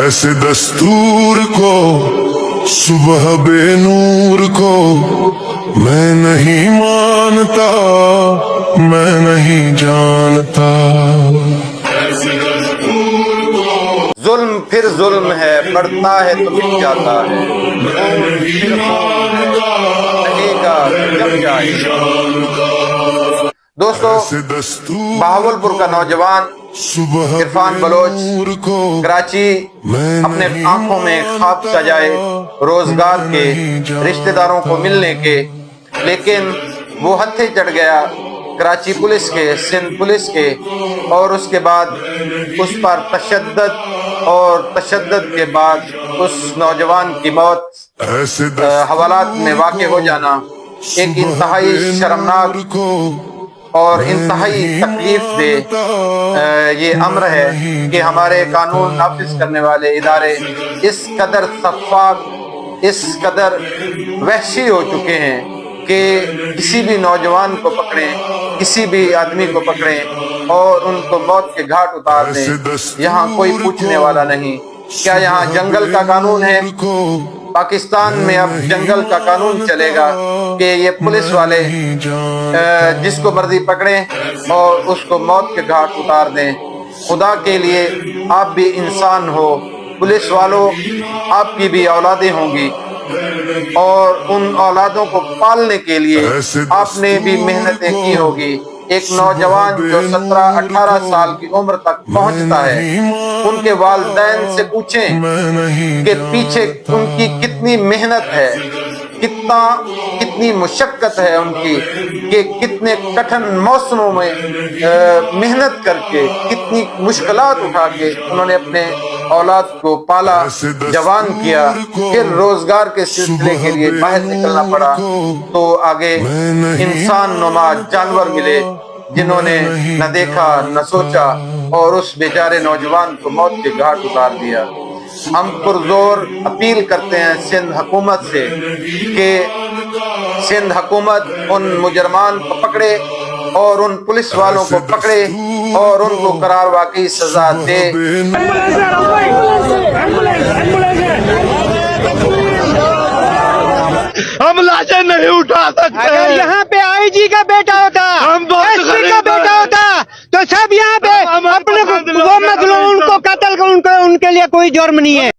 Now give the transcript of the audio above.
ऐसे दस्तूर को सुबह बे नूर को मैं नहीं मानता, मैं नहीं जानता। जुल्म फिर जुल्म है, बढ़ता है तो मिट जाता है, खून फिर खून है, रहेगा जब जाएगा। दोस्तों, बहावलपुर का नौजवान इरफान बलोच कराची अपने आंखों में ख्वाब सजाए रोजगार के, रिश्तेदारों को मिलने के, लेकिन वो हत्थे चढ़ गया कराची पुलिस के, सिंध पुलिस के, और उसके बाद उस पर तशद्दुद के बाद उस नौजवान की मौत हवालात में वाक़ हो जाना एक इंतहाई शर्मनाक और इंतहाई तकलीफ दे ये अम्र है कि हमारे कानून नाफिज करने वाले इदारे इस कदर सफ़ाक, इस कदर वहशी हो चुके हैं कि किसी भी नौजवान को पकड़ें, किसी भी आदमी को पकड़ें और उनको मौत के घाट उतार दें। यहाँ कोई पूछने वाला नहीं। क्या यहाँ जंगल का कानून है? पाकिस्तान में अब जंगल का कानून चलेगा कि ये पुलिस वाले जिसको मर्जी पकड़ें और उसको मौत के घाट उतार दें। खुदा के लिए आप भी इंसान हो, पुलिस वालों आपकी भी औलादें होंगी और उन औलादों को पालने के लिए आपने भी मेहनतें की होगी। एक नौजवान जो 17-18 साल की उम्र तक पहुंचता है, उनके वालिदैन से पूछें कि पीछे उनकी कितनी मेहनत है, कितनी मुशक्कत है उनकी, कि कितने कठिन मौसमों में मेहनत करके, कितनी मुश्किलात उठा के उन्होंने अपने औलाद को पाला, जवान किया, फिर रोजगार के सिलसिले के लिए बाहर निकलना पड़ा तो आगे इंसान नुमा जानवर मिले जिन्होंने न देखा न सोचा और उस बेचारे नौजवान को मौत के घाट उतार दिया। हम पुरजोर अपील करते हैं सिंध हुकूमत से कि सिंध हुकूमत उन मुजरमान को पकड़े और उन पुलिस वालों को पकड़े और उनको करार वाकई सजा दे। हम लाशें नहीं उठा सकते। अगर यहाँ पे आईजी का बेटा होता, एसपी का बेटा होता तो सब यहाँ पे अपने वो मजलूम उनको कत्ल, उनके लिए कोई जुर्म नहीं है।